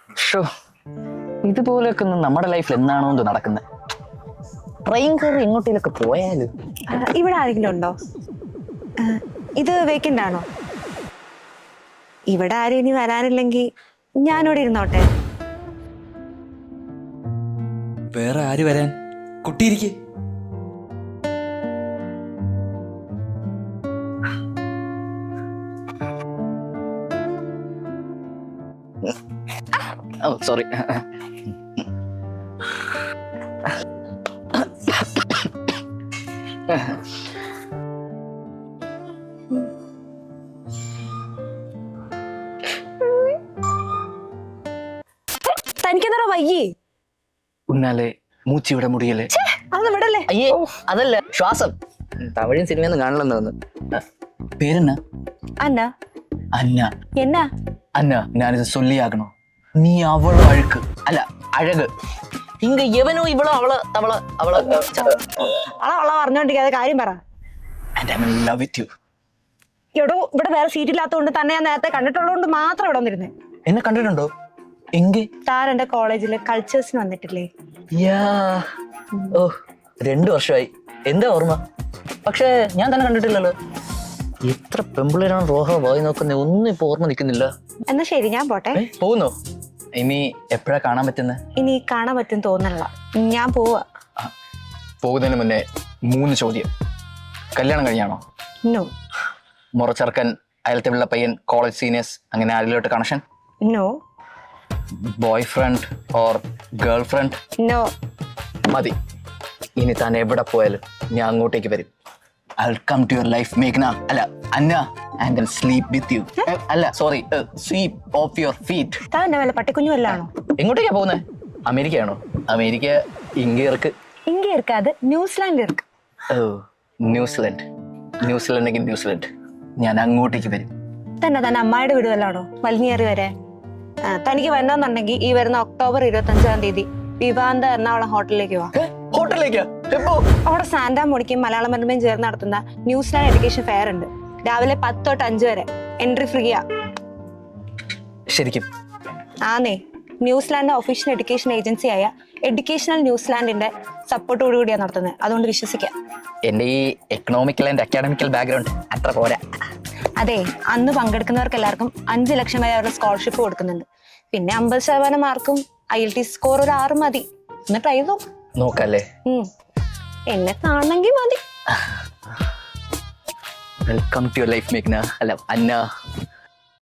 Show ഇതുപോലെയൊക്കെ ഒന്നും നമ്മുടെ ലൈഫിൽ എന്നാണോ എന്തോ നടക്കുന്നത്. ട്രെയിൻ കയറി എങ്ങോട്ടേലൊക്കെ പോയാല്. ഇവിടെ ആരെങ്കിലും ഉണ്ടോ? ഇത് വേക്കൻ്റ് ആണോ? ഇവിടെ ആരും ഇനി വരാനില്ലെങ്കിൽ ഞാനിവിടെ ഇരുന്നോട്ടെ. വേറെ ആര് വരാൻ? കുട്ടിയിരിക്കെ. ഓ സോറി. തനിക്കെന്താ വയ്യേ? ഉന്നാലെ മൂച്ചിവിടെ മുടിയല്ലേ. അതൊന്നും വിടല്ലേ. അയ്യേ അതല്ല, ശ്വാസം. തമിഴും സിനിമയൊന്നും കാണലെന്ന് തോന്നുന്നു. പേരെന്നാ? അന്ന. അന്ന. എന്നാ അന്ന, ഞാനിത് ചൊല്ലിയാകണോ? നീ അവളോ അഴുക്ക് അല്ല അഴക്. ഇങ്ക എവനോ ഇവളോ അവള് അവള് അവള് അവളെ പറഞ്ഞോണ്ടിരിക്കാതെ കാര്യം പറ. And I'm in love with you. എടോ, ഇവിടെ വേറെ സീറ്റ് ഇല്ലാത്തതുകൊണ്ട് തന്നെ ഞാൻ നേരത്തെ കണ്ടിട്ടുള്ളതുകൊണ്ട് മാത്രം ഇവിടെ വന്നിരുന്നേ. എന്നെ കണ്ടിട്ടുണ്ടോ? എങ്കിൽ താൻ എന്റെ കോളേജില് കൾച്ചേഴ്സിന് വന്നിട്ടില്ലേ? യാ. ഓ 2 വർഷമായി. എന്താ ഓർമ്മ? പക്ഷേ ഞാൻ തന്നെ കണ്ടിട്ടില്ലല്ലോ. എത്ര പെമ്പിളരാണ് റോഹ പോയി നോക്കുന്നത്, ഒന്നും ഇപ്പൊ ഓർമ്മ നിൽക്കുന്നില്ല. എന്നാ ശരി, ഞാൻ പോട്ടെ. പോകുന്നോ? ഇനി എപ്പോഴാ കാണാൻ പറ്റുന്നത്? ഇനി കാണാൻ പറ്റും തോന്നണില്ല, ഞാൻ പോവാ. പോകുന്നതിന് മുന്നേ 3 ചോദ്യം. കല്യാണം കഴിഞ്ഞാണോ? നോ. മുറച്ചെറുക്കൻ, അയലത്തെ ഉള്ള പയ്യൻ, കോളേജ് സീനിയേഴ്സ്, അങ്ങനെ ആരിലോട്ട് connection? No. Boy friend or girl friend? No. മതി. ഇനി താൻ എവിടെ പോയാലും ഞാൻ അങ്ങോട്ടേക്ക് വരും. I'll come to your life, Meghna. അല്ല അന്ന, and then sleep with you. അല്ല sorry, sweep off your feet. താൻ എന്നെ വല്ല പട്ടിക്കുഞ്ഞു വല്ലാണോ? എങ്ങോട്ടേക്കാ പോകുന്നത്? അമേരിക്കയാണോ? അമേരിക്ക ഇങ്ങ ഇറക്ക്. ഇങ്ങ ഇരിക്കാതെ ന്യൂസിലാൻഡ് ഇருக்கு. ഓ ന്യൂസിലൻഡ്. ന്യൂസിലൻഡെങ്കിൽ ന്യൂസിലൻഡ്. ഞാൻ അങ്ങോട്ടേക്ക് വരും. തന്നെ അമ്മായിയുടെ വീട് വല്ലാണോ വലിഞ്ഞേറി വരെ? തനിക്ക് വരണമെന്നുണ്ടെങ്കിൽ ഈ വരുന്ന ഒക്ടോബർ 25-ാം തീയതി വിവാന്ത എറണാകുളം ഹോട്ടലിലേക്ക് വാ. ഹോട്ടലിലേക്കാ? അവിടെ സാന്റാ മോണിക്കും മലയാളം മനോരമയും ചേർന്ന് നടത്തുന്ന ന്യൂസിലാൻഡ് എഡ്യൂക്കേഷൻ ഫെയർ ഉണ്ട്. രാവിലെ 10 തൊട്ട് 5 വരെ. എൻട്രി ഫ്രീയാ. ശരിക്കും? ആന്നേ. ന്യൂസിലാൻഡ് ഒഫീഷ്യൽ എഡ്യൂക്കേഷൻ ഏജൻസിയായ എഡ്യൂക്കേഷണൽ ന്യൂസിലാൻഡിന്റെ സപ്പോർട്ടോടുകൂടിയാണ് നടത്തുന്നത്. അതുകൊണ്ട് വിശ്വസിക്കാം. എന്റെ ഈ എക്കണോമിക്കൽ ആൻഡ് അക്കാഡമിക്കൽ ബാക്ക്ഗ്രൗണ്ട് അത്ര പോരാ. അതെ, അന്ന് പങ്കെടുക്കുന്നവർക്ക് എല്ലാവർക്കും 5 ലക്ഷം വരെ അവരുടെ സ്കോളർഷിപ്പ് കൊടുക്കുന്നുണ്ട്. പിന്നെ 50% മാർക്കും IELTS സ്കോർ ഒരു 6 മതി. ഒന്ന് ട്രൈ നോക്കല്ലേ? എന്നെ കാണണമെങ്കിൽ മതി. വെൽക്കം ടു യുവർ ലൈഫ്, മേഘ്ന. അല്ല അന്ന.